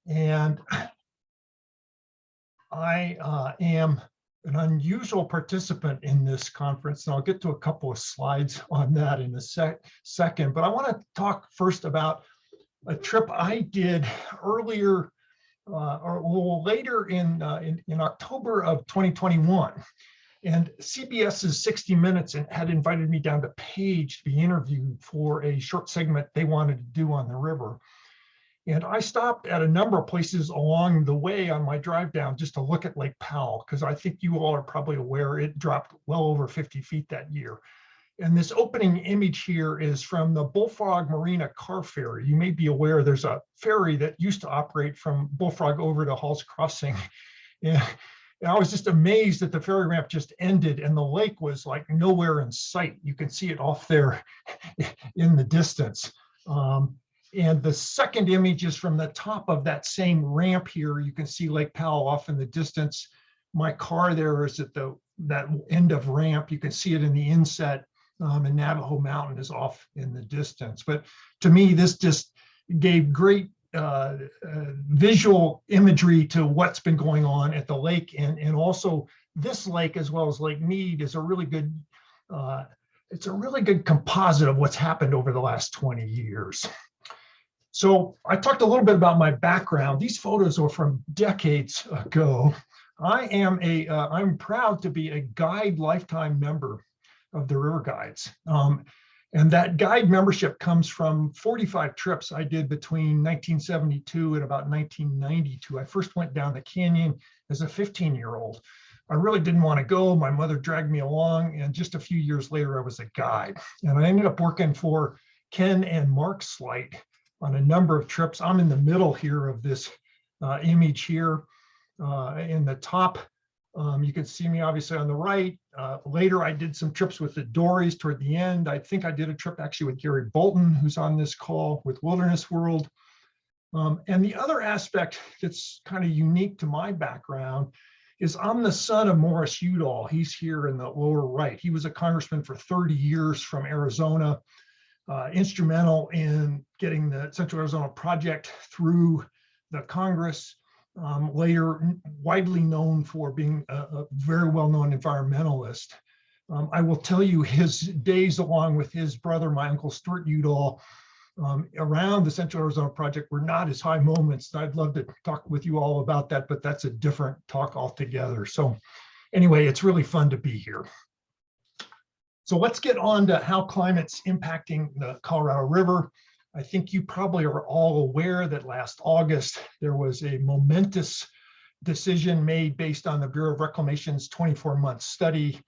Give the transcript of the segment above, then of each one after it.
And I am an unusual participant in this conference, and I'll get to a couple of slides on that in a second. But I want to talk first about a trip I did earlier or later in October of 2021. And CBS's 60 Minutes had invited me down to Page to be interviewed for a short segment they wanted to do on the river. And I stopped at a number of places along the way on my drive down just to look at Lake Powell, because I think you all are probably aware it dropped well over 50 feet that year. And this opening image here is from the Bullfrog Marina car ferry. You may be aware there's a ferry that used to operate from Bullfrog over to Hall's Crossing. And I was just amazed that the ferry ramp just ended and the lake was like nowhere in sight. You can see it off there in the distance. And the second image is from the top of that same ramp here. You can see Lake Powell off in the distance. My car there is at that end of ramp. You can see it in the inset, and Navajo Mountain is off in the distance. But to me, this just gave great visual imagery to what's been going on at the lake. And also this lake, as well as Lake Mead, is a really good, it's a really good composite of what's happened over the last 20 years. So I talked a little bit about my background. These photos are from decades ago. I'm proud to be a guide lifetime member of the River Guides. And that guide membership comes from 45 trips I did between 1972 and about 1992. I first went down the canyon as a 15-year-old. I really didn't want to go. My mother dragged me along, and just a few years later, I was a guide. And I ended up working for Ken and Mark Slight on a number of trips. I'm in the middle here of this image here. In the top, you can see me obviously on the right. Later, I did some trips with the Dories toward the end. I think I did a trip actually with Gary Bolton, who's on this call, with Wilderness World. And the other aspect that's kind of unique to my background is I'm the son of Morris Udall. He's here in the lower right. He was a congressman for 30 years from Arizona, instrumental in getting the Central Arizona Project through the Congress. Later widely known for being a very well-known environmentalist. I will tell you his days along with his brother, my uncle Stuart Udall, around the Central Arizona Project were not his high moments. I'd love to talk with you all about that, but that's a different talk altogether. So anyway, it's really fun to be here. So let's get on to how climate's impacting the Colorado River. I think you probably are all aware that last August, there was a momentous decision made based on the Bureau of Reclamation's 24-month study.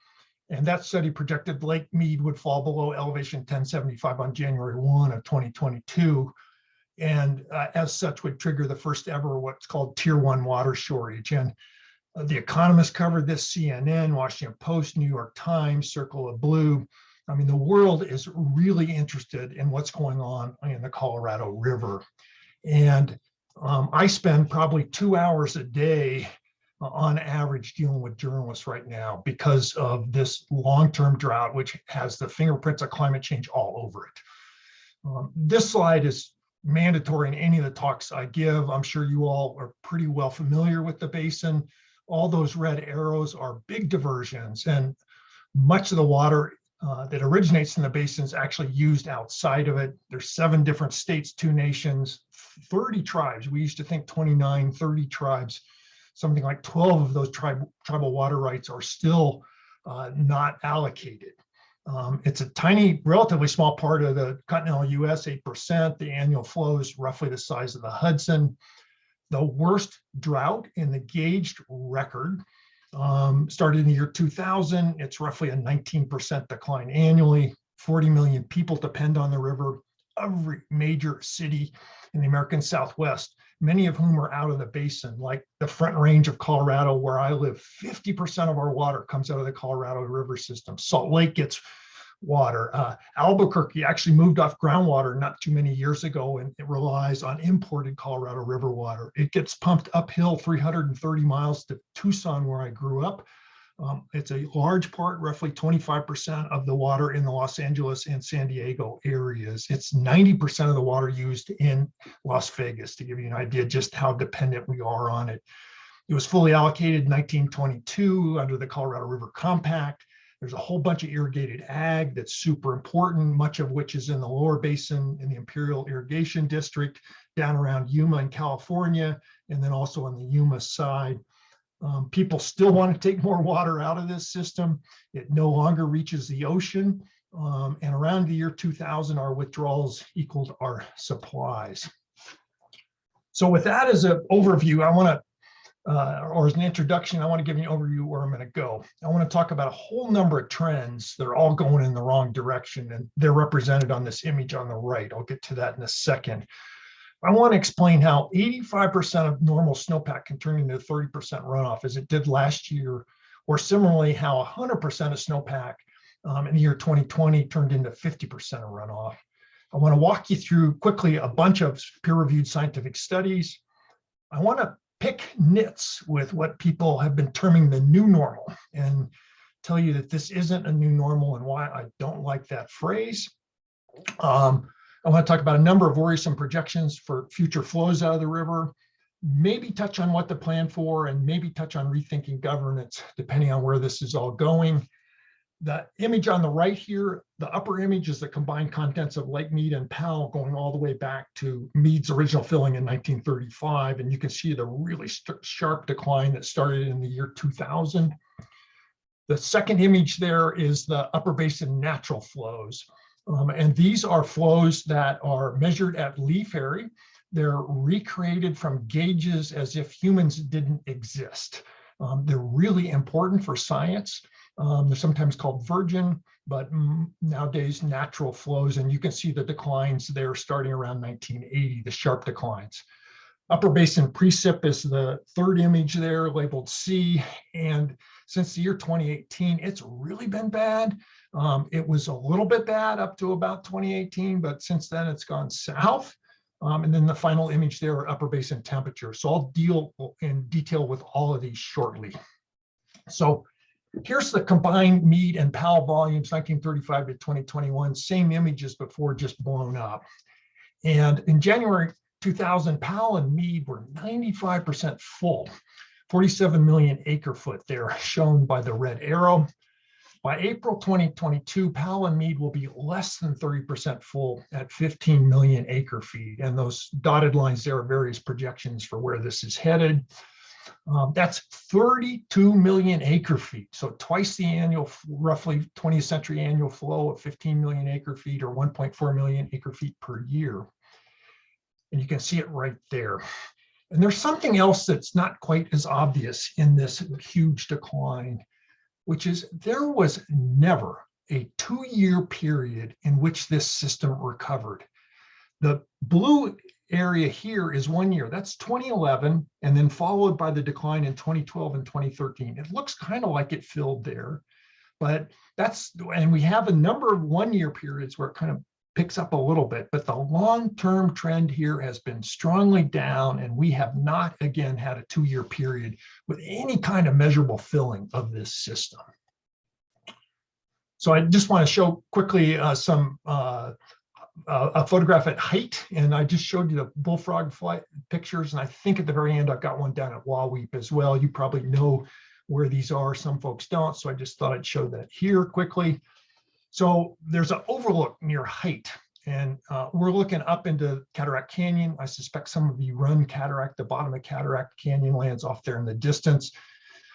And that study projected Lake Mead would fall below elevation 1075 on January 1 of 2022. And as such would trigger the first ever what's called Tier 1 water shortage. And The Economist covered this, CNN, Washington Post, New York Times, Circle of Blue. I mean, the world is really interested in what's going on in the Colorado River. And I spend probably 2 hours a day on average dealing with journalists right now because of this long-term drought, which has the fingerprints of climate change all over it. This slide is mandatory in any of the talks I give. I'm sure you all are pretty well familiar with the basin. All those red arrows are big diversions, and much of the water that originates in the basin is actually used outside of it. There's 7 different states, 2 nations, 30 tribes. We used to think 29, 30 tribes. Something like 12 of those tribal water rights are still not allocated. It's a tiny, relatively small part of the continental US, 8%. The annual flow is roughly the size of the Hudson. The worst drought in the gauged record started in the year 2000. It's roughly a 19% decline annually. 40 million people depend on the river. Every major city in the American Southwest, many of whom are out of the basin, like the Front Range of Colorado, where I live. 50% of our water comes out of the Colorado River system. Salt Lake gets water. Albuquerque actually moved off groundwater not too many years ago, and it relies on imported Colorado River water. It gets pumped uphill 330 miles to Tucson, where I grew up. It's a large part, roughly 25% of the water in the Los Angeles and San Diego areas. It's 90% of the water used in Las Vegas, to give you an idea just how dependent we are on it. It was fully allocated in 1922 under the Colorado River Compact. There's a whole bunch of irrigated ag that's super important, much of which is in the lower basin in the Imperial Irrigation District, down around Yuma in California, and then also on the Yuma side. People still want to take more water out of this system. It no longer reaches the ocean. And around the year 2000, our withdrawals equaled our supplies. So with that as an overview, I want to or as an introduction, I want to give you an overview where I'm going to go. I want to talk about a whole number of trends that are all going in the wrong direction, and they're represented on this image on the right. I'll get to that in a second. I want to explain how 85% of normal snowpack can turn into 30% runoff as it did last year, or similarly how 100% of snowpack in the year 2020 turned into 50% of runoff. I want to walk you through quickly a bunch of peer-reviewed scientific studies. I want to pick nits with what people have been terming the new normal and tell you that this isn't a new normal and why I don't like that phrase. I want to talk about a number of worrisome projections for future flows out of the river, maybe touch on what to plan for, and maybe touch on rethinking governance, depending on where this is all going. The image on the right here, the upper image is the combined contents of Lake Mead and Powell going all the way back to Mead's original filling in 1935. And you can see the really sharp decline that started in the year 2000. The second image there is the upper basin natural flows. And these are flows that are measured at Lee Ferry. They're recreated from gauges as if humans didn't exist. They're really important for science. They're sometimes called virgin, but nowadays natural flows. And you can see the declines there starting around 1980, the sharp declines. Upper basin precip is the third image there, labeled C. And since the year 2018, it's really been bad. It was a little bit bad up to about 2018, but since then it's gone south. And then the final image there are upper basin temperature. So I'll deal in detail with all of these shortly. So here's the combined Mead and Powell volumes, 1935 to 2021, same images before, just blown up. And in January 2000, Powell and Mead were 95% full, 47 million acre foot there, shown by the red arrow. By April 2022, Powell and Mead will be less than 30% full at 15 million acre feet. And those dotted lines there are various projections for where this is headed. That's 32 million acre feet. So twice the annual, roughly 20th century annual flow of 15 million acre feet or 1.4 million acre feet per year. And you can see it right there. And there's something else that's not quite as obvious in this huge decline, which is there was never a 2-year period in which this system recovered. The blue area here is 1 year, that's 2011, and then followed by the decline in 2012 and 2013. It looks kind of like it filled there, but and we have a number of 1-year periods where it kind of picks up a little bit, but the long-term trend here has been strongly down, and we have not, again, had a 2-year period with any kind of measurable filling of this system. So I just want to show quickly a photograph at height, and I just showed you the bullfrog flight pictures, and I think at the very end I've got one down at Waweep as well. You probably know where these are, some folks don't, so I just thought I'd show that here quickly. So there's an overlook near height, and we're looking up into Cataract Canyon. I suspect some of you run Cataract, the bottom of Cataract Canyon lands off there in the distance.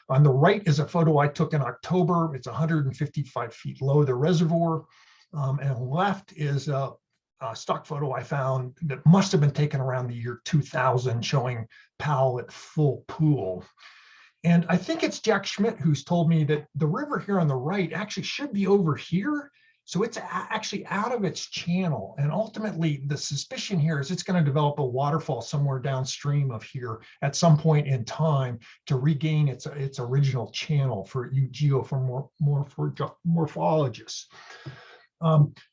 On the right is a photo I took in October. It's 155 feet low, the reservoir. And left is a stock photo I found that must have been taken around the year 2000, showing Powell at full pool. And I think it's Jack Schmidt who's told me that the river here on the right actually should be over here. So it's actually out of its channel. And ultimately, the suspicion here is it's going to develop a waterfall somewhere downstream of here at some point in time to regain its original channel for you geomorphologists.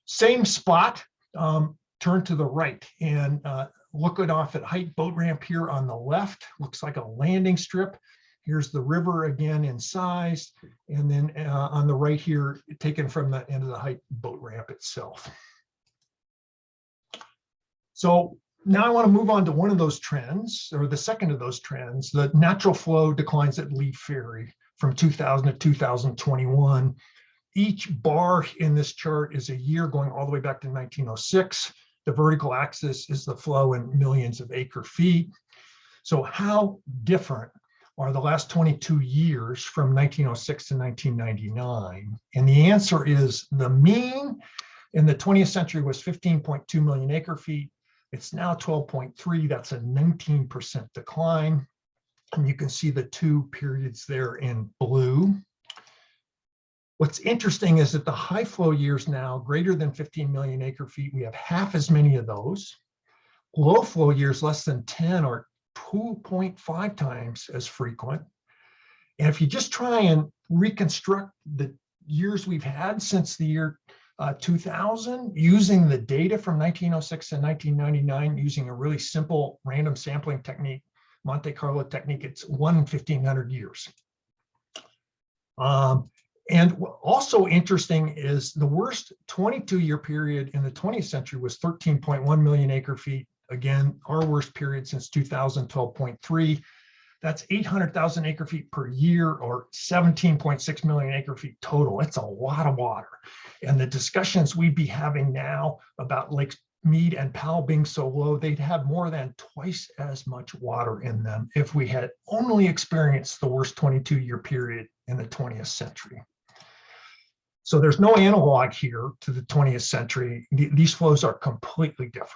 Same spot, turn to the right and looking off at height, boat ramp here on the left, looks like a landing strip. Here's the river again in size. And then on the right here, taken from the end of the height boat ramp itself. So now I want to move on to one of those trends, or the second of those trends, the natural flow declines at Lee Ferry from 2000 to 2021. Each bar in this chart is a year going all the way back to 1906. The vertical axis is the flow in millions of acre feet. So how different are the last 22 years from 1906 to 1999? And the answer is the mean in the 20th century was 15.2 million acre feet. It's now 12.3. That's a 19% decline. And you can see the two periods there in blue. What's interesting is that the high flow years now, greater than 15 million acre feet, we have half as many of those. Low flow years, less than 10, are 2.5 times as frequent. And if you just try and reconstruct the years we've had since the year 2000, using the data from 1906 to 1999, using a really simple random sampling technique, Monte Carlo technique, it's 1 in 1,500 years. And also interesting is the worst 22-year period in the 20th century was 13.1 million acre feet. Again, our worst period since 2000, 12.3. That's 800,000 acre feet per year, or 17.6 million acre feet total. It's a lot of water. And the discussions we'd be having now about Lake Mead and Powell being so low, they'd have more than twice as much water in them if we had only experienced the worst 22-year period in the 20th century. So there's no analog here to the 20th century. These flows are completely different.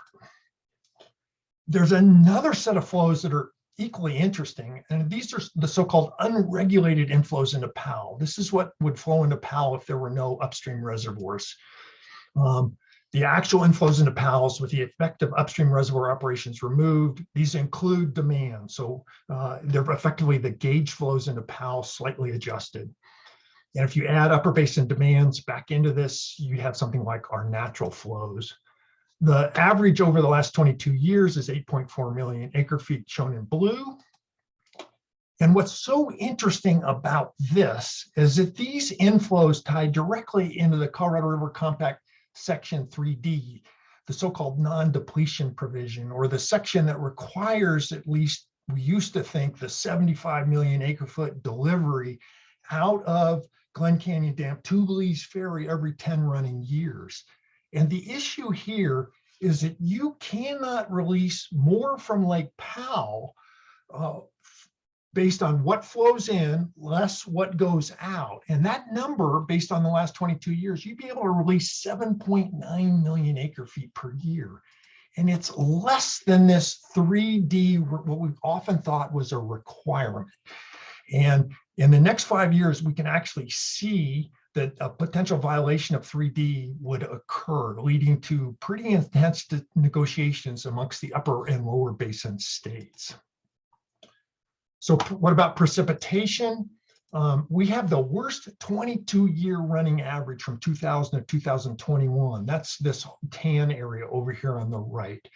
There's another set of flows that are equally interesting, and these are the so-called unregulated inflows into Powell. This is what would flow into Powell if there were no upstream reservoirs. The actual inflows into Powell's with the effect of upstream reservoir operations removed. These include demand. So they're effectively the gauge flows into Powell slightly adjusted. And if you add upper basin demands back into this, you have something like our natural flows. The average over the last 22 years is 8.4 million acre feet, shown in blue. And what's so interesting about this is that these inflows tie directly into the Colorado River Compact Section 3D, the so-called non-depletion provision, or the section that requires, at least we used to think, the 75 million acre foot delivery out of Glen Canyon Dam to Lee's Ferry every 10 running years. And the issue here is that you cannot release more from Lake Powell based on what flows in, less what goes out. And that number, based on the last 22 years, you'd be able to release 7.9 million acre feet per year. And it's less than this 3D, what we've often thought was a requirement. And in the next 5 years, we can actually see that a potential violation of 3D would occur, leading to pretty intense negotiations amongst the upper and lower basin states. So what about precipitation? We have the worst 22-year running average from 2000 to 2021. That's this tan area over here on the right.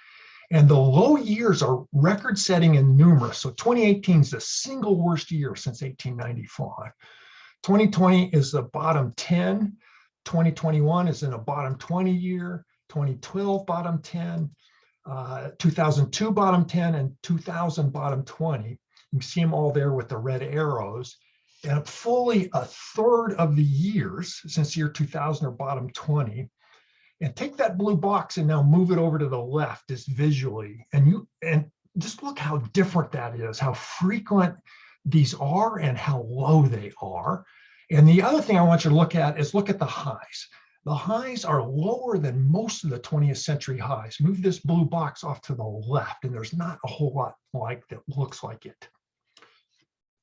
And the low years are record-setting and numerous. So 2018 is the single worst year since 1895. 2020 is the bottom 10. 2021 is in a bottom 20 year. 2012 bottom 10. 2002 bottom 10 and 2000 bottom 20. You can see them all there with the red arrows. And fully a third of the years since year 2000 are bottom 20. And take that blue box and now move it over to the left just visually. And just look how different that is, how frequent these are and how low they are. And the other thing I want you to look at is look at the highs. The highs are lower than most of the 20th century highs. Move this blue box off to the left, and there's not a whole lot like that looks like it.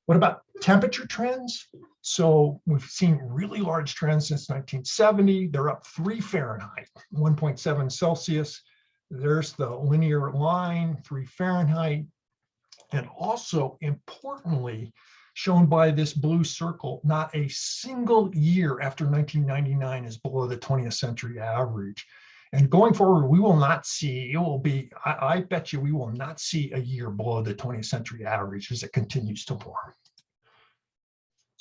What about temperature trends? So we've seen really large trends since 1970. They're up 3 Fahrenheit, 1.7 Celsius. There's the linear line, 3 Fahrenheit. And also, importantly, shown by this blue circle, not a single year after 1999 is below the 20th century average. And going forward, we will not see, it will be, I bet you we will not see a year below the 20th century average as it continues to warm.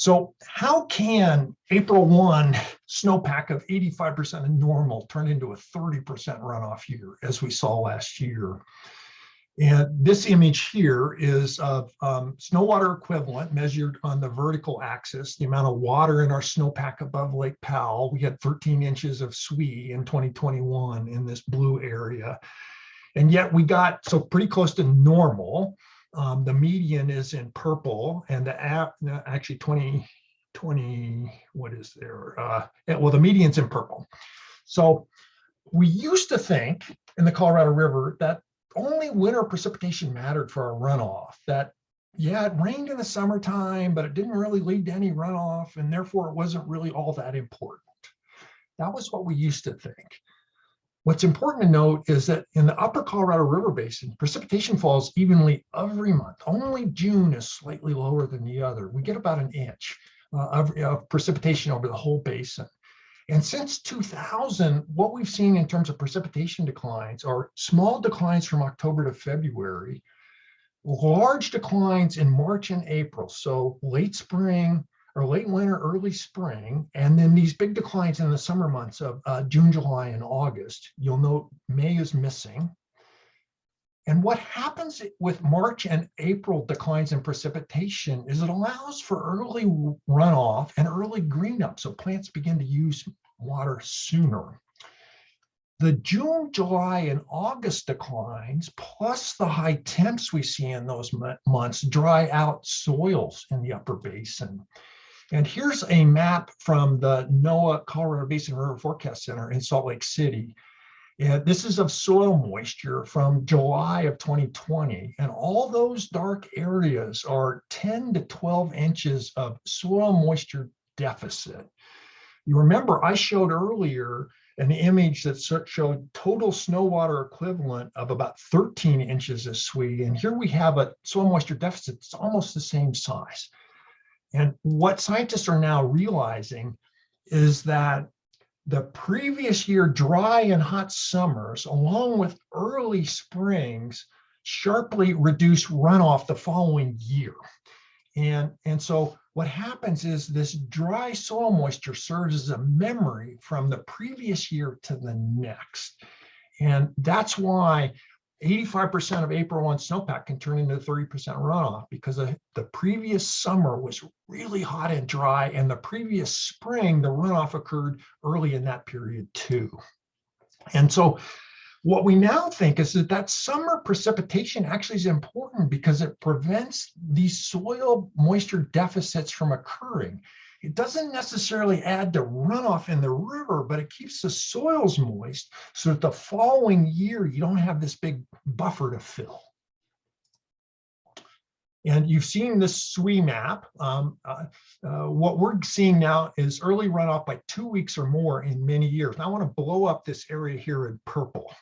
So how can April 1 snowpack of 85% of normal turn into a 30% runoff year, as we saw last year? And this image here is of snow water equivalent measured on the vertical axis, the amount of water in our snowpack above Lake Powell. We had 13 inches of SWE in 2021 in this blue area. And yet we got so pretty close to normal. The median is in purple, and actually 2020, what is there? Well, the median's in purple. So we used to think in the Colorado River that only winter precipitation mattered for our runoff, that, yeah, it rained in the summertime, but it didn't really lead to any runoff, and therefore it wasn't really all that important. That was what we used to think. What's important to note is that in the upper Colorado River Basin, precipitation falls evenly every month. Only June is slightly lower than the other. We get about an inch of precipitation over the whole basin. And since 2000, what we've seen in terms of precipitation declines are small declines from October to February, large declines in March and April, so late spring or late winter, early spring, and then these big declines in the summer months of June, July, and August. You'll note May is missing. And what happens with March and April declines in precipitation is it allows for early runoff and early green up, so plants begin to use water sooner. The June, July, and August declines, plus the high temps we see in those months, dry out soils in the upper basin. And here's a map from the NOAA Colorado Basin River Forecast Center in Salt Lake City. And this is of soil moisture from July of 2020. And all those dark areas are 10 to 12 inches of soil moisture deficit. You remember I showed earlier an image that showed total snow water equivalent of about 13 inches of SWE. And here we have a soil moisture deficit that's almost the same size. And what scientists are now realizing is that the previous year dry and hot summers, along with early springs, sharply reduce runoff the following year. And so what happens is this dry soil moisture serves as a memory from the previous year to the next. And that's why 85% of April 1 snowpack can turn into 30% runoff, because the previous summer was really hot and dry, and the previous spring, the runoff occurred early in that period too. And so what we now think is that summer precipitation actually is important because it prevents these soil moisture deficits from occurring. It doesn't necessarily add to runoff in the river, but it keeps the soils moist so that the following year you don't have this big buffer to fill. And you've seen this SWE map. What we're seeing now is early runoff by 2 weeks or more in many years. Now I want to blow up this area here in purple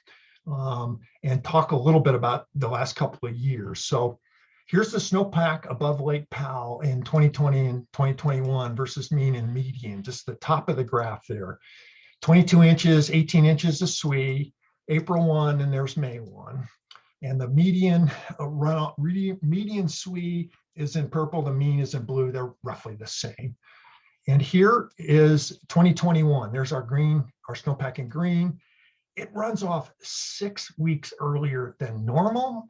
and talk a little bit about the last couple of years. So here's the snowpack above Lake Powell in 2020 and 2021 versus mean and median, just the top of the graph there. 22 inches, 18 inches of SWE, April 1, and there's May 1. And the median runoff, median SWE is in purple, the mean is in blue, they're roughly the same. And here is 2021, there's our green, our snowpack in green. It runs off 6 weeks earlier than normal.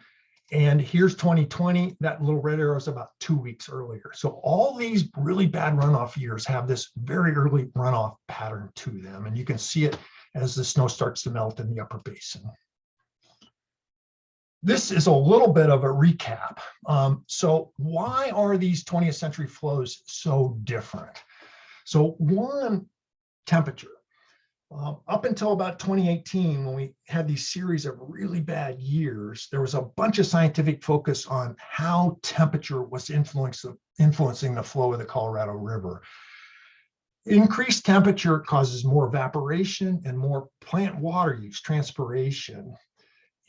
And here's 2020, that little red arrow is about 2 weeks earlier. So all these really bad runoff years have this very early runoff pattern to them. And you can see it as the snow starts to melt in the upper basin. This is a little bit of a recap. So why are these 20th century flows so different? So one, temperature. Up until about 2018, when we had these series of really bad years, there was a bunch of scientific focus on how temperature was influencing the flow of the Colorado River. Increased temperature causes more evaporation and more plant water use, transpiration.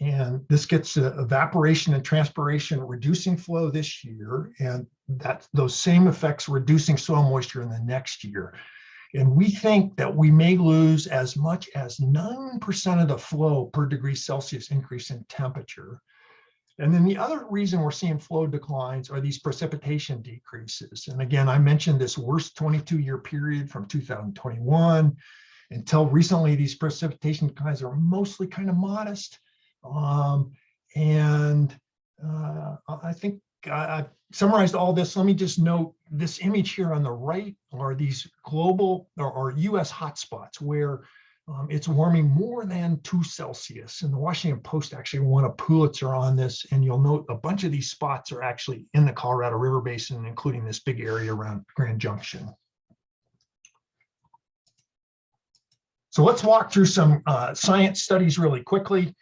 And this gets to evaporation and transpiration reducing flow this year, and those same effects reducing soil moisture in the next year. And we think that we may lose as much as 9% of the flow per degree Celsius increase in temperature. And then the other reason we're seeing flow declines are these precipitation decreases. And again, I mentioned this worst 22-year period from 2021 until recently. These precipitation declines are mostly kind of modest. And I think I summarized all this. Let me just note this image here on the right are these global or US hotspots where it's warming more than 2 Celsius. And the Washington Post actually won a Pulitzer on this. And you'll note a bunch of these spots are actually in the Colorado River Basin, including this big area around Grand Junction. So let's walk through some science studies really quickly.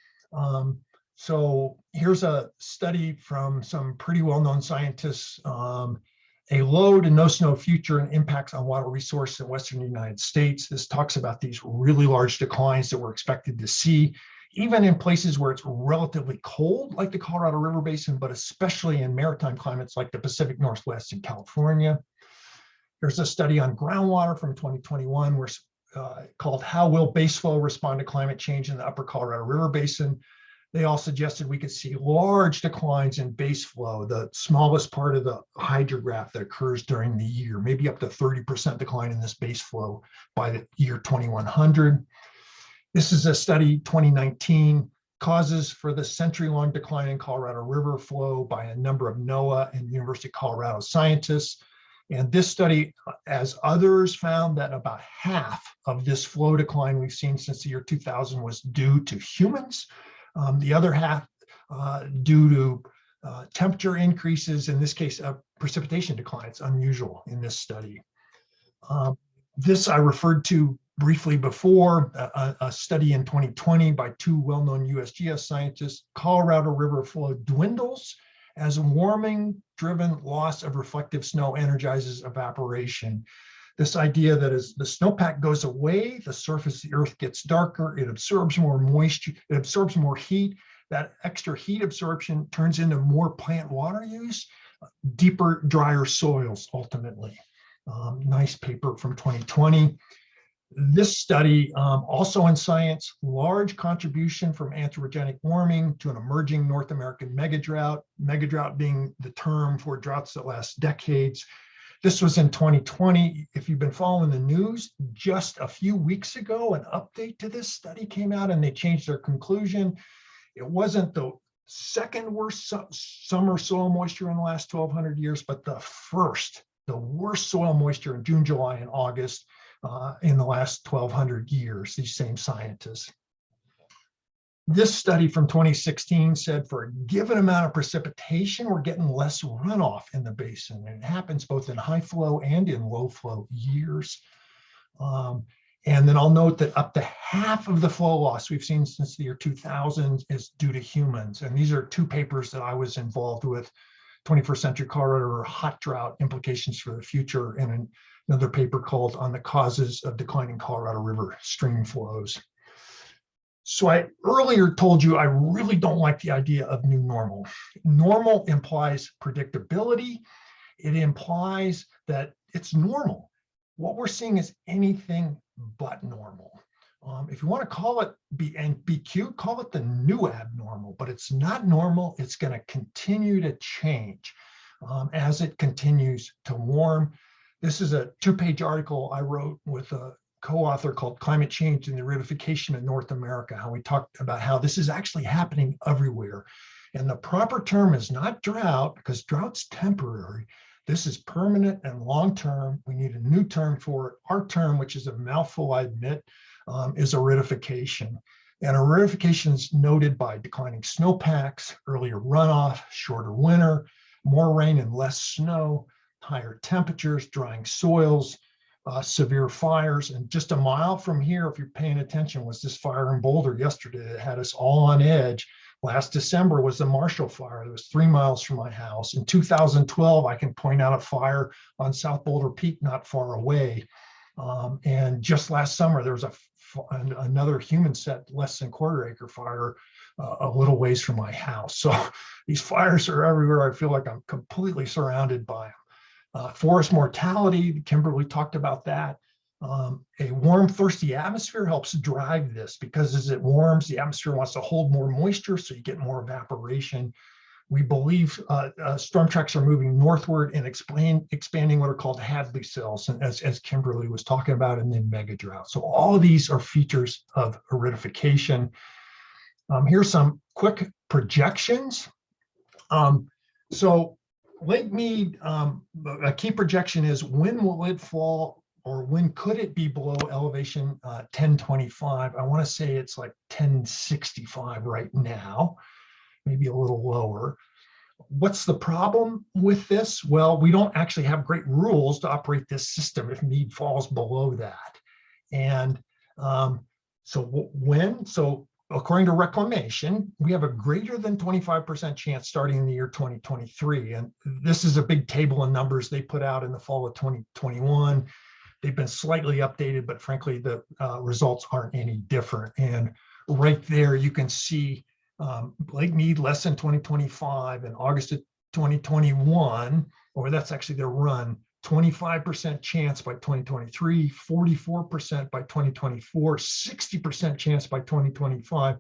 So here's a study from some pretty well-known scientists, a low to no snow future and impacts on water resource in Western United States. This talks about these really large declines that we're expected to see, even in places where it's relatively cold, like the Colorado River Basin, but especially in maritime climates like the Pacific Northwest and California. There's a study on groundwater from 2021 where called How Will Baseflow Respond to Climate Change in the Upper Colorado River Basin? They all suggested we could see large declines in base flow, the smallest part of the hydrograph that occurs during the year, maybe up to 30% decline in this base flow by the year 2100. This is a study, 2019, causes for the century-long decline in Colorado River flow by a number of NOAA and University of Colorado scientists. And this study, as others, found that about half of this flow decline we've seen since the year 2000 was due to humans. The other half due to temperature increases, in this case, precipitation decline. It's unusual in this study. This I referred to briefly before, a study in 2020 by 2 well-known USGS scientists. Colorado River flow dwindles as warming-driven loss of reflective snow energizes evaporation. This idea that as the snowpack goes away, the surface of the earth gets darker, it absorbs more moisture, it absorbs more heat. That extra heat absorption turns into more plant water use, deeper, drier soils ultimately. Nice paper from 2020. This study, also in Science, large contribution from anthropogenic warming to an emerging North American megadrought, megadrought being the term for droughts that last decades. This was in 2020. If you've been following the news, just a few weeks ago, an update to this study came out and they changed their conclusion. It wasn't the second worst summer soil moisture in the last 1,200 years, but the worst soil moisture in June, July, and August in the last 1,200 years, these same scientists. This study from 2016 said for a given amount of precipitation, we're getting less runoff in the basin. And it happens both in high flow and in low flow years. And then I'll note that up to half of the flow loss we've seen since the year 2000 is due to humans. And these are 2 papers that I was involved with, 21st Century Colorado Hot Drought Implications for the Future, and another paper called On the Causes of Declining Colorado River Stream Flows. So I earlier told you I really don't like the idea of new normal. Normal implies predictability. It implies that it's normal. What we're seeing is anything but normal. If you want to call it be cute, call it the new abnormal, but it's not normal. It's going to continue to change as it continues to warm. This is a 2-page article I wrote with a co-author called Climate Change and the Aridification of North America, how we talked about how this is actually happening everywhere. And the proper term is not drought, because drought's temporary. This is permanent and long-term. We need a new term for it. Our term, which is a mouthful, I admit, is aridification. And aridification is noted by declining snowpacks, earlier runoff, shorter winter, more rain and less snow, higher temperatures, drying soils, severe fires. And just a mile from here, if you're paying attention, was this fire in Boulder yesterday that had us all on edge. Last December was the Marshall Fire. It was 3 miles from my house. In 2012, I can point out a fire on South Boulder Peak not far away. And just last summer, there was another human set, less than quarter-acre fire a little ways from my house. So these fires are everywhere. I feel like I'm completely surrounded by them. Forest mortality, Kimberly talked about that. A warm, thirsty atmosphere helps drive this, because as it warms, the atmosphere wants to hold more moisture, so you get more evaporation. We believe storm tracks are moving northward and expanding what are called Hadley cells, and as Kimberly was talking about, and then mega drought. So all of these are features of aridification. Here's some quick projections. So Lake Mead, a key projection is when will it fall, or when could it be below elevation 1025? I want to say it's like 1065 right now, maybe a little lower. What's the problem with this? Well, we don't actually have great rules to operate this system if Mead falls below that. And so according to reclamation, we have a greater than 25% chance starting in the year 2023. And this is a big table of numbers they put out in the fall of 2021. They've been slightly updated, but frankly, the results aren't any different. And right there, you can see Lake Mead less than 2025 in August of 2021, or that's actually their run, 25% chance by 2023, 44% by 2024, 60% chance by 2025,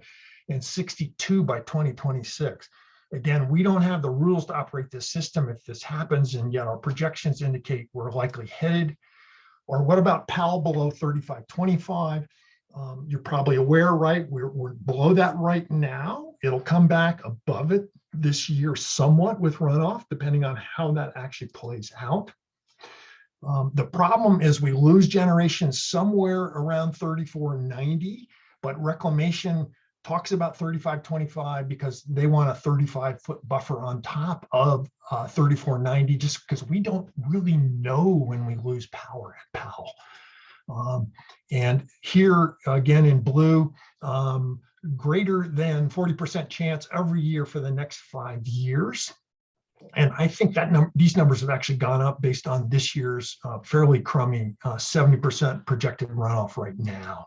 and 62 by 2026. Again, we don't have the rules to operate this system if this happens, and yet our projections indicate we're likely headed. Or what about Powell below 3525? You're probably aware, right? We're below that right now. It'll come back above it this year somewhat with runoff, depending on how that actually plays out. The problem is we lose generation somewhere around 3490, but reclamation talks about 3525 because they want a 35-foot buffer on top of 3490, just because we don't really know when we lose power at Powell. And here again in blue, greater than 40% chance every year for the next 5 years. And I think that these numbers have actually gone up based on this year's fairly crummy 70% projected runoff right now.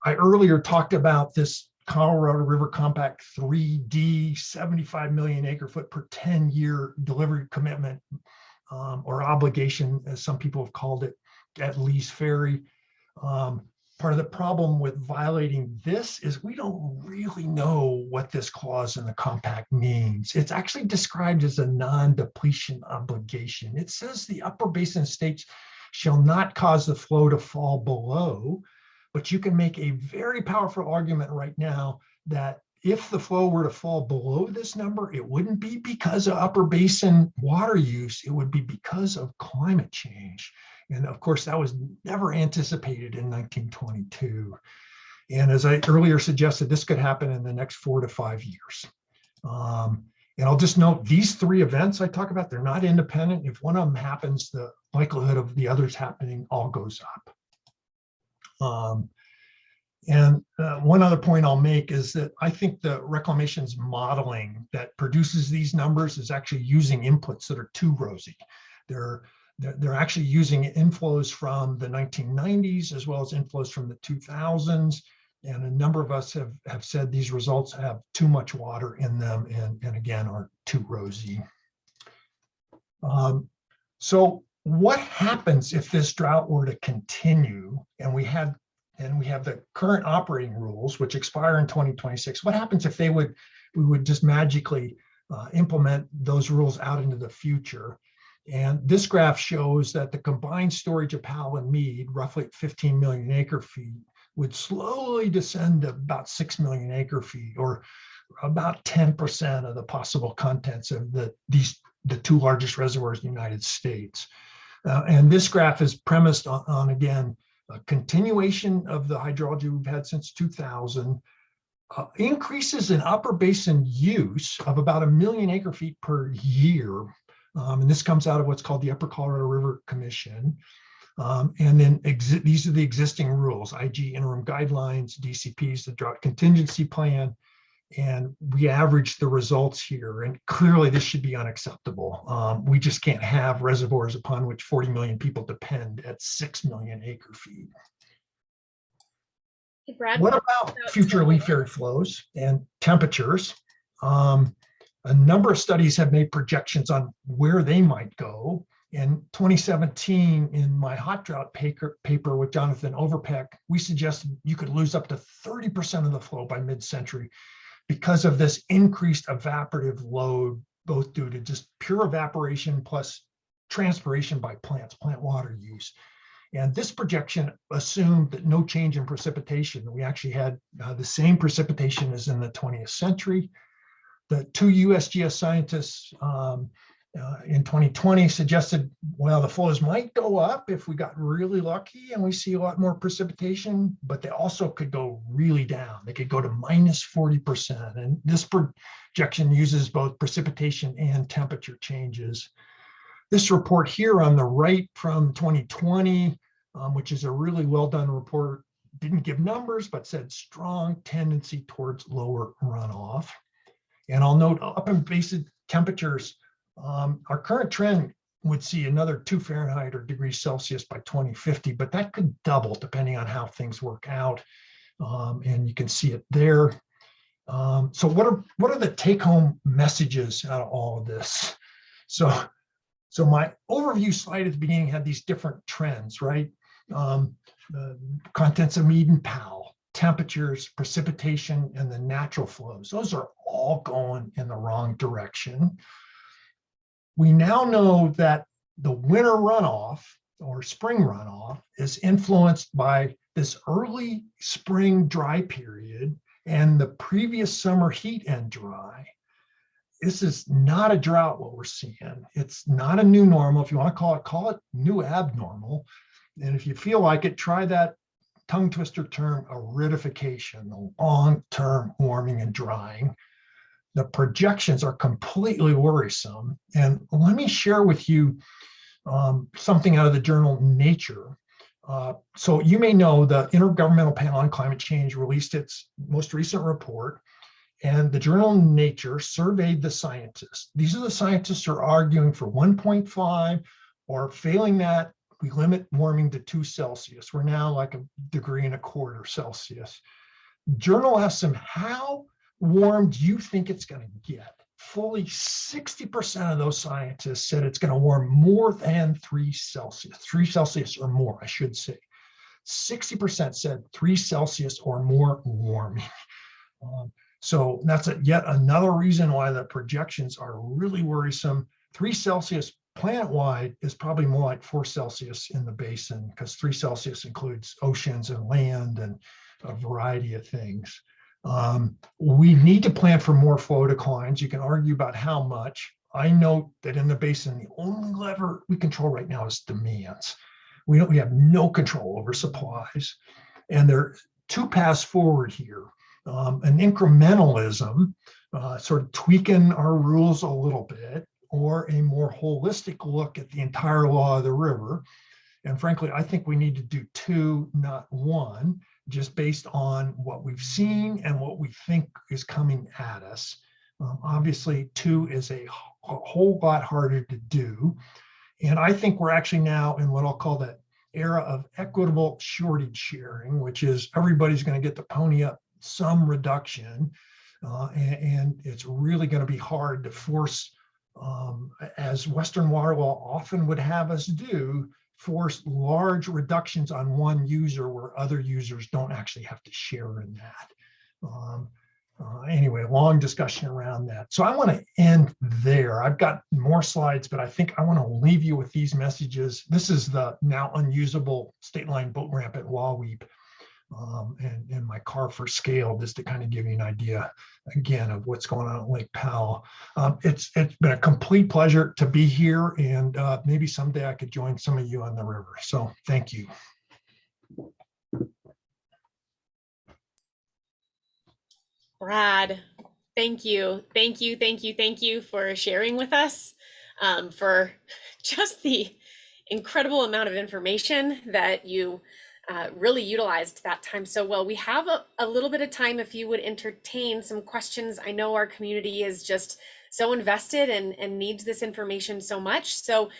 I earlier talked about this Colorado River Compact 3D 75 million acre foot per 10-year delivery commitment or obligation, as some people have called it, at Lee's Ferry. Part of the problem with violating this is we don't really know what this clause in the compact means. It's actually described as a non-depletion obligation. It says the upper basin states shall not cause the flow to fall below, but you can make a very powerful argument right now that if the flow were to fall below this number, it wouldn't be because of upper basin water use, it would be because of climate change. And of course, that was never anticipated in 1922. And as I earlier suggested, this could happen in the next 4 to 5 years. And I'll just note these 3 events I talk about, they're not independent. If one of them happens, the likelihood of the others happening all goes up. One other point I'll make is that I think the reclamation's modeling that produces these numbers is actually using inputs that are too rosy. They're actually using inflows from the 1990s as well as inflows from the 2000s. And a number of us have said these results have too much water in them and again, are too rosy. So what happens if this drought were to continue and we have the current operating rules, which expire in 2026? What happens if we would just magically implement those rules out into the future? And this graph shows that the combined storage of Powell and Mead, roughly 15 million acre feet, would slowly descend to about 6 million acre feet, or about 10% of the possible contents of the 2 largest reservoirs in the United States. And this graph is premised on again, a continuation of the hydrology we've had since 2000, increases in upper basin use of about 1 million acre feet per year. And this comes out of what's called the Upper Colorado River Commission. And then these are the existing rules, IG interim guidelines, DCPs, the drought contingency plan, and we averaged the results here. And clearly this should be unacceptable. We just can't have reservoirs upon which 40 million people depend at 6 million acre feet. Hey, Brad, what about future Lee Ferry flows and temperatures? A number of studies have made projections on where they might go. In 2017, in my hot drought paper with Jonathan Overpeck, we suggested you could lose up to 30% of the flow by mid-century because of this increased evaporative load, both due to just pure evaporation plus transpiration by plants, plant water use. And this projection assumed that no change in precipitation. We actually had the same precipitation as in the 20th century. The two USGS scientists in 2020 suggested, well, the flows might go up if we got really lucky and we see a lot more precipitation, but they also could go really down. They could go to minus 40%. And this projection uses both precipitation and temperature changes. This report here on the right from 2020, which is a really well done report, didn't give numbers, but said strong tendency towards lower runoff. And I'll note up in Basin temperatures, our current trend would see another 2 Fahrenheit or degrees Celsius by 2050, but that could double depending on how things work out. And you can see it there. So what are the take-home messages out of all of this? So my overview slide at the beginning had these different trends, right? The contents of Mead and Powell, temperatures, precipitation, and the natural flows. Those are all going in the wrong direction. We now know that the winter runoff or spring runoff is influenced by this early spring dry period and the previous summer heat and dry. This is not a drought, what we're seeing. It's not a new normal. If you want to call it new abnormal. And if you feel like it, try that tongue twister term, aridification, the long-term warming and drying. The projections are completely worrisome. And let me share with you something out of the journal Nature. So you may know the Intergovernmental Panel on Climate Change released its most recent report. And the journal Nature surveyed the scientists. These are the scientists who are arguing for 1.5, or failing that, we limit warming to 2 Celsius. We're now like 1.25 degrees Celsius. Journal asked them, how warm do you think it's going to get? Fully 60% of those scientists said it's going to warm more than 3 Celsius, 3 Celsius or more, I should say. 60% said 3 Celsius or more warming. So that's yet another reason why the projections are really worrisome. 3 Celsius planet-wide is probably more like 4 Celsius in the basin, because 3 Celsius includes oceans and land and a variety of things. We need to plan for more flow declines. You can argue about how much. I note that in the basin, the only lever we control right now is demands. We have no control over supplies. And there are 2 paths forward here. An incrementalism, sort of tweaking our rules a little bit, or a more holistic look at the entire law of the river. And frankly, I think we need to do 2, not 1, just based on what we've seen and what we think is coming at us. Obviously, 2 is a whole lot harder to do. And I think we're actually now in what I'll call that era of equitable shortage sharing, which is everybody's going to get to pony up some reduction. And it's really going to be hard to force, as Western water law often would have us do, force large reductions on one user where other users don't actually have to share in that. Anyway, long discussion around that. So I want to end there. I've got more slides, but I think I want to leave you with these messages. This is the now unusable state line boat ramp at Wahweap. And my car for scale, just to kind of give you an idea again of what's going on at Lake Powell. It's been a complete pleasure to be here, and maybe someday I could join some of you on the river. So thank you. Brad, thank you. Thank you for sharing with us, for just the incredible amount of information that you really utilized that time so well. We have a little bit of time if you would entertain some questions. I know our community is just so invested and needs this information so much. So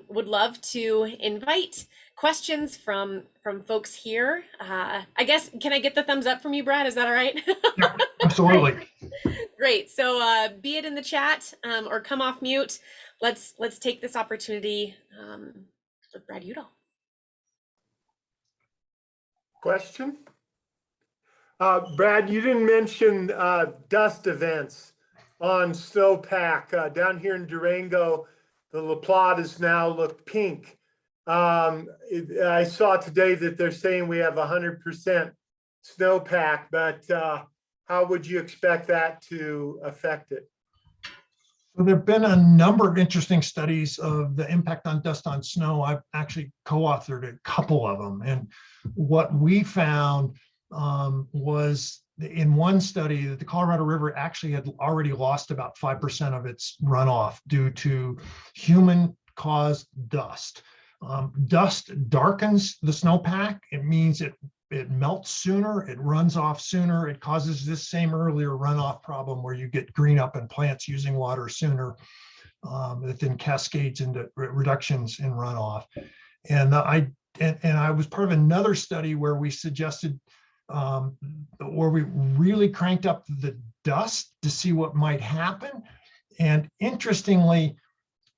would love to invite questions from folks here. I guess, can I get the thumbs up from you, Brad? Is that all right? Yeah, absolutely. Great. So be it in the chat or come off mute. Let's take this opportunity with Brad Udall. Question? Brad, you didn't mention dust events on snowpack. Down here in Durango, the La Platas now look pink. I saw today that they're saying we have 100% snowpack, but how would you expect that to affect it? So there have been a number of interesting studies of the impact on dust on snow. I've actually co-authored a couple of them. And what we found was in one study that the Colorado River actually had already lost about 5% of its runoff due to human-caused dust. Dust darkens the snowpack. It means it melts sooner, it runs off sooner, it causes this same earlier runoff problem where you get green up and plants using water sooner, that then cascades into reductions in runoff. And I was part of another study where we suggested, where we really cranked up the dust to see what might happen. And interestingly,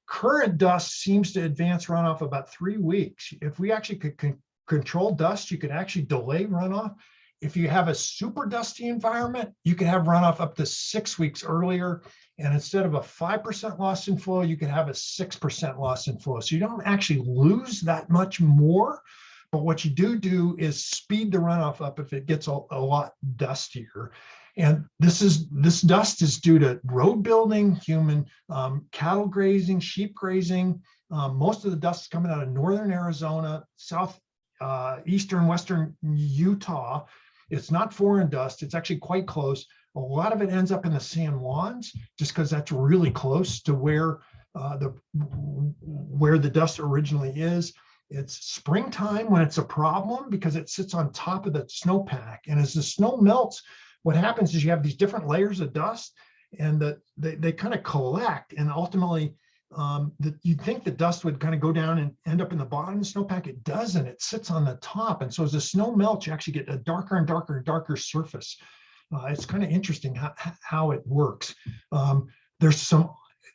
current dust seems to advance runoff about 3 weeks. If we actually could control dust, you could actually delay runoff. If you have a super dusty environment, you can have runoff up to 6 weeks earlier. And instead of a 5% loss in flow, you can have a 6% loss in flow. So you don't actually lose that much more. But what you do is speed the runoff up if it gets a lot dustier. And this dust is due to road building, human cattle grazing, sheep grazing. Most of the dust is coming out of northern Arizona, eastern, western Utah. It's not foreign dust. It's actually quite close. A lot of it ends up in the San Juans, just because that's really close to where the dust originally is. It's springtime when it's a problem because it sits on top of the snowpack. And as the snow melts, what happens is you have these different layers of dust, and they kind of collect, and ultimately you'd think the dust would kind of go down and end up in the bottom of the snowpack. It doesn't. It sits on the top. And so as the snow melts, you actually get a darker and darker and darker surface. It's kind of interesting how it works. There's some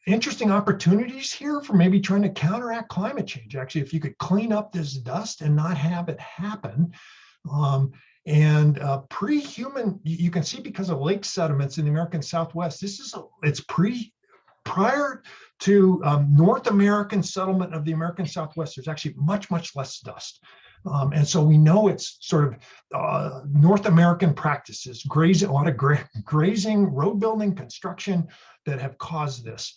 interesting opportunities here for maybe trying to counteract climate change. Actually, if you could clean up this dust and not have it happen. Pre-human, you can see because of lake sediments in the American Southwest, it's prior to North American settlement of the American Southwest, there's actually much, much less dust. And so we know it's sort of North American practices, grazing, a lot of grazing, road building, construction that have caused this.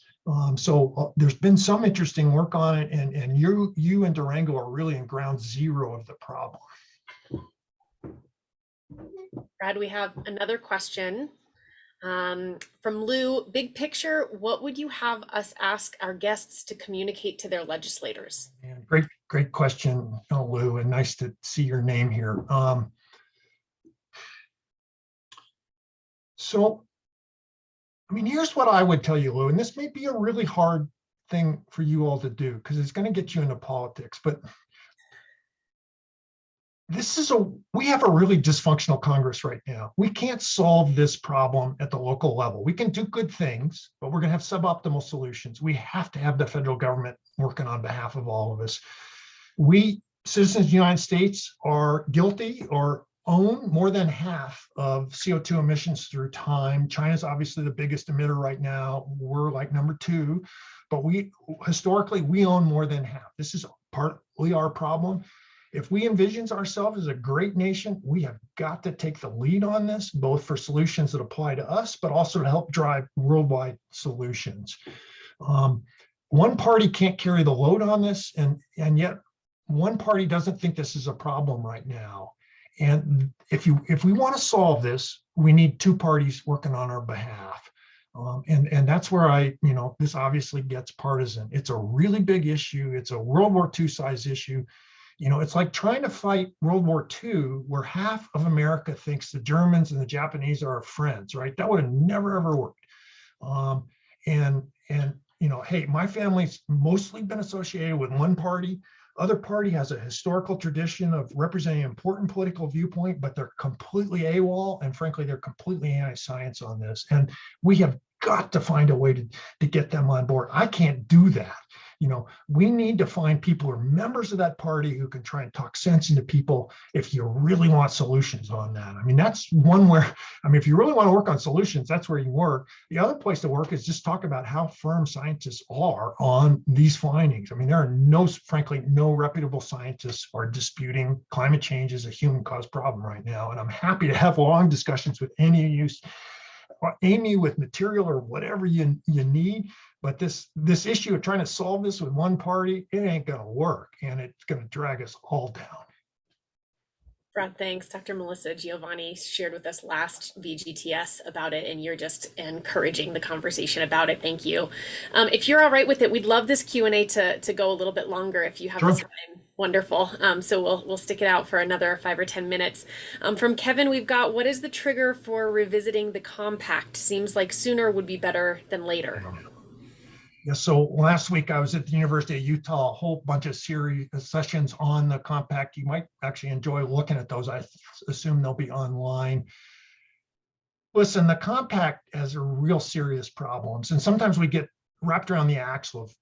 There's been some interesting work on it, and you and Durango are really in ground zero of the problem. Brad, we have another question from Lou. Big picture, what would you have us ask our guests to communicate to their legislators? And great question, Lou, and nice to see your name here. Here's what I would tell you, Lou, and this may be a really hard thing for you all to do because it's going to get you into politics, but we have a really dysfunctional Congress right now. We can't solve this problem at the local level. We can do good things, but we're going to have suboptimal solutions. We have to have the federal government working on behalf of all of us. We, citizens of the United States, are guilty or own more than half of CO2 emissions through time. China's obviously the biggest emitter right now. We're like number 2, but historically, we own more than half. This is partly our problem. If we envision ourselves as a great nation, we have got to take the lead on this, both for solutions that apply to us, but also to help drive worldwide solutions. One party can't carry the load on this, and yet one party doesn't think this is a problem right now. And if we want to solve this, we need 2 parties working on our behalf. And that's where this obviously gets partisan. It's a really big issue. It's a World War II size issue. It's like trying to fight World War II, where half of America thinks the Germans and the Japanese are our friends, right? That would have never, ever worked. Hey, my family's mostly been associated with one party. Other party has a historical tradition of representing an important political viewpoint, but they're completely AWOL, and frankly, they're completely anti-science on this. And we have got to find a way to get them on board. I can't do that. we need to find people who are members of that party who can try and talk sense into people if you really want solutions on that. I mean, that's one where, if you really want to work on solutions, that's where you work. The other place to work is just talk about how firm scientists are on these findings. I mean, there are frankly, no reputable scientists are disputing climate change is a human caused problem right now. And I'm happy to have long discussions with any of you, or Amy, with material or whatever you need. But this issue of trying to solve this with one party, it ain't going to work, and it's going to drag us all down. Brad, thanks. Dr. Melissa Giovanni shared with us last V-GTS about it, and you're just encouraging the conversation about it. Thank you. If you're all right with it, we'd love this Q&A to go a little bit longer if you have the time. Wonderful. So we'll stick it out for another 5 or 10 minutes. From Kevin, we've got, what is the trigger for revisiting the compact? Seems like sooner would be better than later. Yeah, so last week I was at the University of Utah, a whole bunch of sessions on the compact. You might actually enjoy looking at those. I assume they'll be online. Listen, the compact has a real serious problems, and sometimes we get wrapped around the axle of,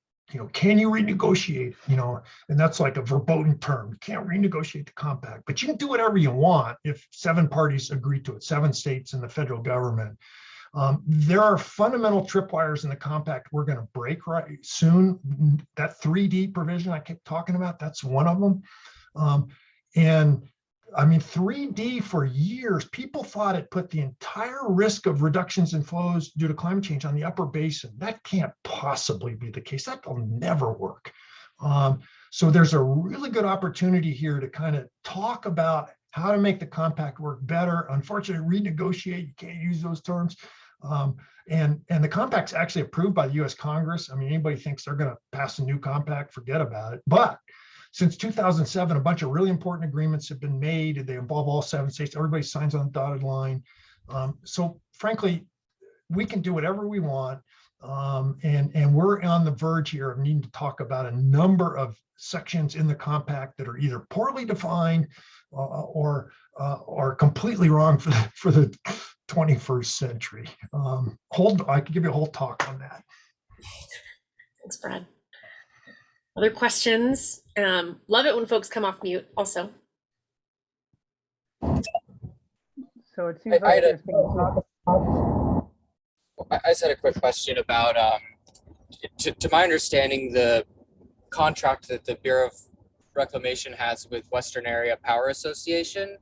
can you renegotiate? And that's like a verboten term. You can't renegotiate the compact, but you can do whatever you want if 7 parties agree to it, 7 states and the federal government. There are fundamental tripwires in the compact we're going to break right soon. That 3D provision I kept talking about, that's one of them. And I mean, 3D for years, people thought it put the entire risk of reductions in flows due to climate change on the upper basin. That can't possibly be the case. That will never work. So there's a really good opportunity here to kind of talk about how to make the compact work better. Unfortunately, renegotiate, you can't use those terms. And the compact's actually approved by the US Congress. I mean, anybody thinks they're going to pass a new compact, forget about it. But since 2007, a bunch of really important agreements have been made, and they involve all 7 states. Everybody signs on the dotted line. So frankly, we can do whatever we want. And we're on the verge here of needing to talk about a number of sections in the compact that are either poorly defined or completely wrong for the 21st century. I could give you a whole talk on that. Thanks, Brad. Other questions? Love it when folks come off mute also. So it seems like there's been I just had a quick question about, to my understanding, the contract that the Bureau of Reclamation has with Western Area Power Association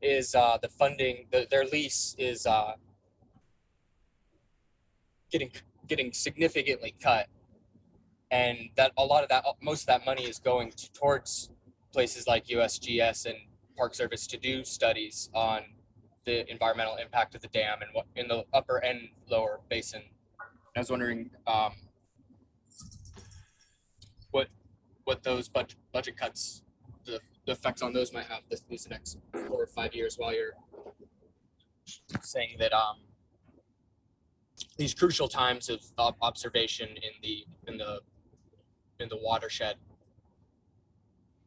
is the funding, their lease is getting significantly cut, and that most of that money is going towards places like USGS and Park Service to do studies on the environmental impact of the dam and what in the upper and lower basin. I was wondering what those budget cuts, the effects on those might have these next 4 or 5 years, while you're saying that these crucial times of observation in the watershed.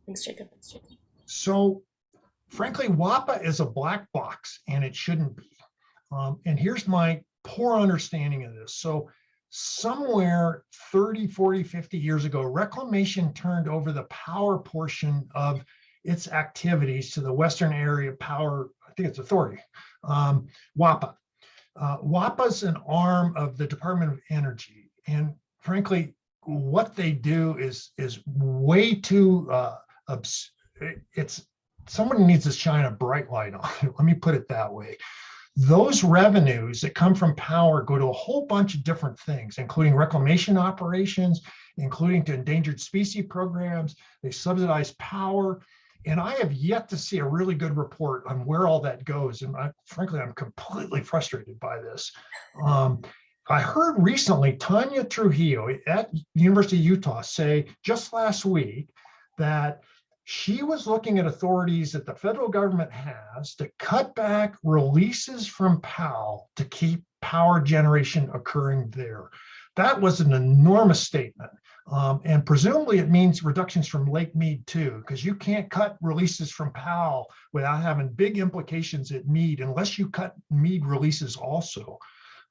Thanks, Jacob. So frankly, WAPA is a black box, and it shouldn't be. And here's my poor understanding of this. So somewhere 30, 40, 50 years ago, Reclamation turned over the power portion of its activities to the Western Area Power, I think it's Authority, WAPA. WAPA is an arm of the Department of Energy. And frankly, what they do is way too, somebody needs to shine a bright light on it. Let me put it that way. Those revenues that come from power go to a whole bunch of different things, including reclamation operations, including to endangered species programs. They subsidize power. And I have yet to see a really good report on where all that goes. And frankly, I'm completely frustrated by this. I heard recently Tanya Trujillo at the University of Utah say just last week that she was looking at authorities that the federal government has to cut back releases from Powell to keep power generation occurring there. That was an enormous statement. And presumably it means reductions from Lake Mead too, because you can't cut releases from Powell without having big implications at Mead unless you cut Mead releases also.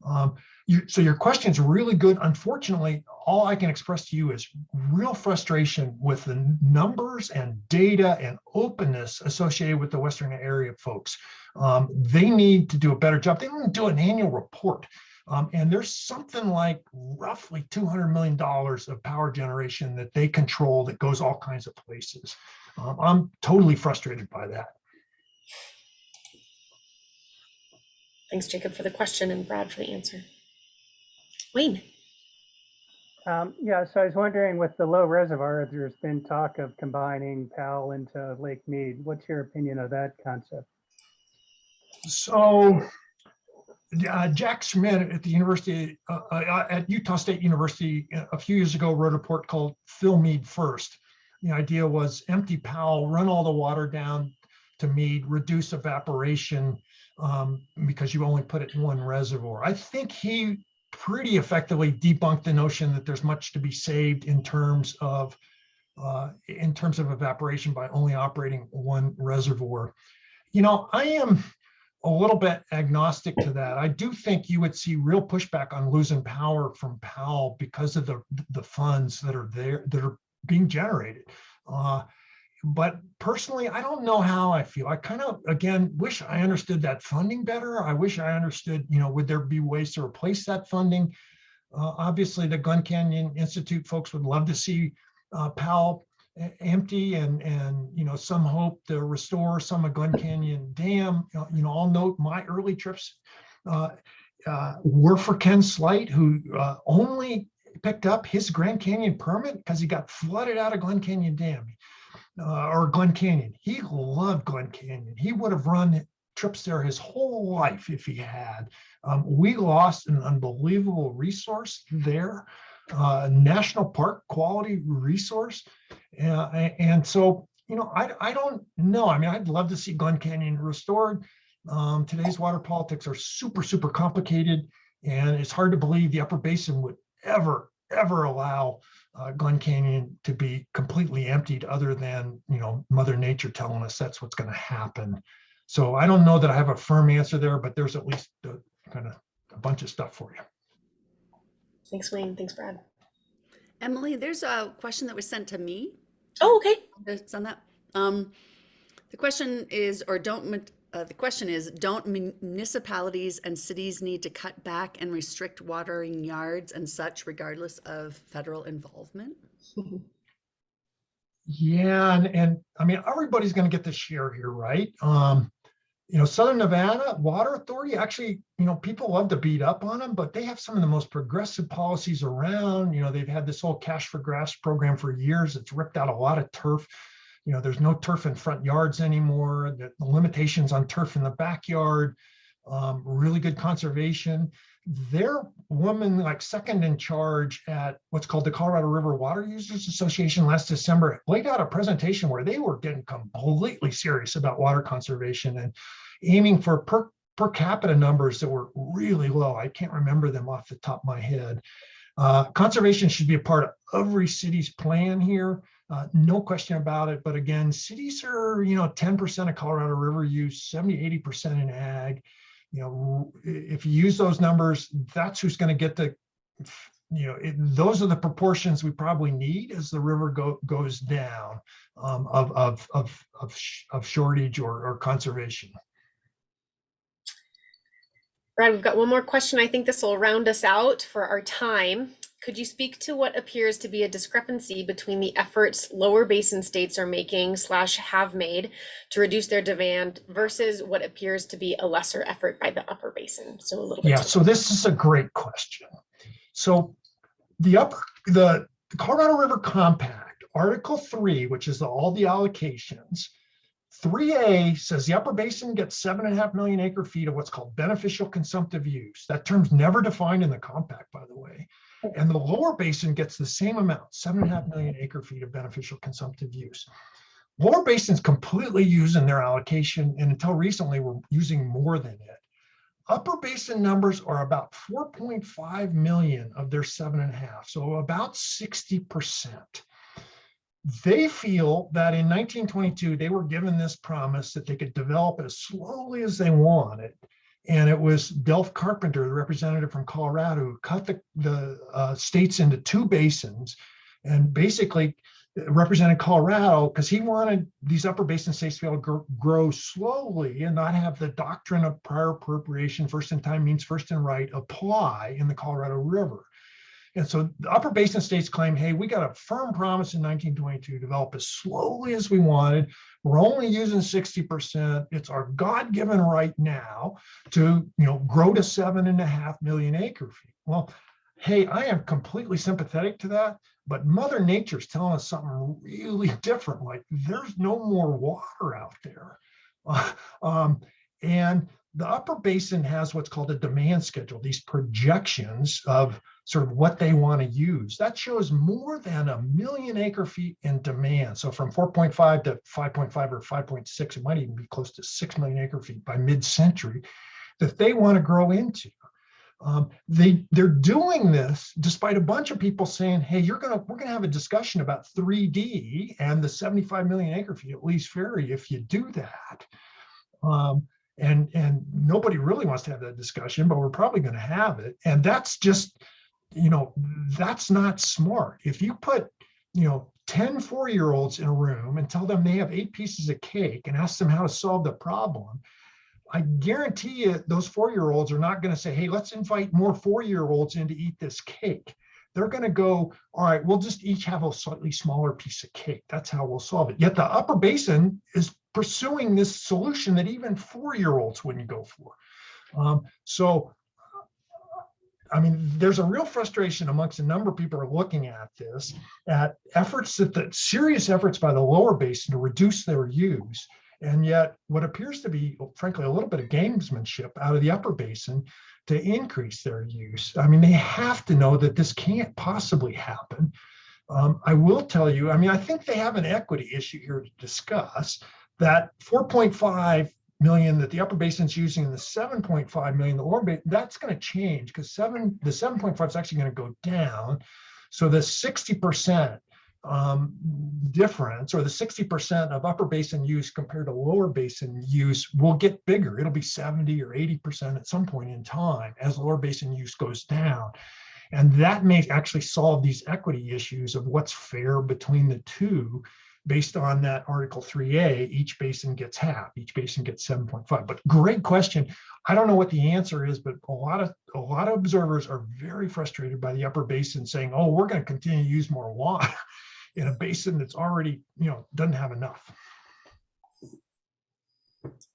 So your question's really good. Unfortunately, all I can express to you is real frustration with the numbers and data and openness associated with the Western area folks. They need to do a better job. They don't do an annual report. And there's something like roughly $200 million of power generation that they control that goes all kinds of places. I'm totally frustrated by that. Thanks, Jacob, for the question, and Brad for the answer. Wayne. Yeah, so I was wondering, with the low reservoir, there's been talk of combining Powell into Lake Mead. What's your opinion of that concept? So Jack Schmidt at the University, at Utah State University a few years ago wrote a report called Fill Mead First. The idea was empty Powell, run all the water down to Mead, reduce evaporation because you only put it in one reservoir. I think he pretty effectively debunked the notion that there's much to be saved in terms of evaporation by only operating one reservoir. You know, I am a little bit agnostic to that. I do think you would see real pushback on losing power from Powell because of the funds that are there, that are being generated. But personally, I don't know how I feel. I kind of, again, wish I understood that funding better. I wish I understood, you know, would there be ways to replace that funding? Obviously, the Glen Canyon Institute folks would love to see Powell empty, and you know, some hope to restore some of Glen Canyon Dam. You know, I'll note my early trips were for Ken Slight, who only picked up his Grand Canyon permit because he got flooded out of Glen Canyon Dam. Or Glen Canyon. He loved Glen Canyon. He would have run trips there his whole life if he had. We lost an unbelievable resource there, national park quality resource. And so, you know, I don't know. I mean, I'd love to see Glen Canyon restored. Today's water politics are super, super complicated, and it's hard to believe the Upper Basin would ever allow Glen Canyon to be completely emptied, other than, you know, Mother Nature telling us that's what's going to happen. So I don't know that I have a firm answer there, but there's at least kind of a bunch of stuff for you. Thanks, Wayne. Thanks, Brad. Emily, there's a question that was sent to me. Oh, okay. It's on that. The question is, don't municipalities and cities need to cut back and restrict watering yards and such, regardless of federal involvement? Yeah, and I mean, everybody's going to get the share here, right? You know, Southern Nevada Water Authority, actually, you know, people love to beat up on them, but they have some of the most progressive policies around. You know, they've had this whole Cash for Grass program for years. It's ripped out a lot of turf. You know, there's no turf in front yards anymore. The limitations on turf in the backyard, really good conservation. Their woman, like second in charge at what's called the Colorado River Water Users Association last December, laid out a presentation where they were getting completely serious about water conservation and aiming for per capita numbers that were really low. I can't remember them off the top of my head. Conservation should be a part of every city's plan here. No question about it. But again, cities are, you know, 10% of Colorado River use, 70–80% in ag. You know, if you use those numbers, that's who's going to get the, you know, those are the proportions we probably need as the river goes down of shortage or conservation. Brad, we've got one more question. I think this will round us out for our time. Could you speak to what appears to be a discrepancy between the efforts lower basin states are making / have made to reduce their demand versus what appears to be a lesser effort by the upper basin? So a little bit. Yeah, so this is a great question. So the Colorado River Compact, Article 3, which is all the allocations, 3A says the upper basin gets 7.5 million acre feet of what's called beneficial consumptive use. That term's never defined in the compact, by the way. And the lower basin gets the same amount, 7.5 million acre feet of beneficial consumptive use. Lower basin's completely using their allocation, and until recently were using more than it. Upper basin numbers are about 4.5 million of their 7.5, so about 60%. They feel that in 1922, they were given this promise that they could develop as slowly as they wanted. And it was Delph Carpenter, the representative from Colorado, who cut the states into two basins and basically represented Colorado because he wanted these upper basin states to be able to grow slowly and not have the doctrine of prior appropriation, first in time means first in right, apply in the Colorado River. And so the upper basin states claim, hey, we got a firm promise in 1922 to develop as slowly as we wanted. We're only using 60%. It's our God-given right now to, grow to 7.5 million acre feet. Well, hey, I am completely sympathetic to that, but Mother Nature's telling us something really different. Like there's no more water out there. And the upper basin has what's called a demand schedule, these projections of sort of what they want to use. That shows more than 1 million acre feet in demand. So from 4.5 to 5.5 or 5.6, it might even be close to 6 million acre feet by mid-century that they want to grow into. They're doing this despite a bunch of people saying, hey, we're gonna have a discussion about 3D and the 75 million acre feet at Lee's Ferry if you do that. And nobody really wants to have that discussion, but we're probably going to have it. And that's just, that's not smart. If you put, 10 4-year-olds in a room and tell them they have 8 pieces of cake and ask them how to solve the problem, I guarantee you those 4-year-olds are not going to say, hey, let's invite more 4-year-olds in to eat this cake. They're going to go, all right, we'll just each have a slightly smaller piece of cake. That's how we'll solve it. Yet the upper basin is pursuing this solution that even 4-year-olds wouldn't go for. There's a real frustration amongst a number of people who are looking at this, at serious efforts by the lower basin to reduce their use. And yet what appears to be, frankly, a little bit of gamesmanship out of the upper basin to increase their use. They have to know that this can't possibly happen. I will tell you, I think they have an equity issue here to discuss. That 4.5 million that the upper basin's using and the 7.5 million the lower basin, that's going to change because the 7.5 is actually going to go down. So the 60% difference, or the 60% of upper basin use compared to lower basin use, will get bigger. It'll be 70 or 80% at some point in time as lower basin use goes down. And that may actually solve these equity issues of what's fair between the two. Based on that Article 3A, each basin gets half, each basin gets 7.5. But great question. I don't know what the answer is, but a lot of observers are very frustrated by the upper basin saying, oh, we're going to continue to use more water in a basin that's already, doesn't have enough.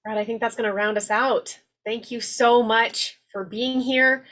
Brad, I think that's going to round us out. Thank you so much for being here.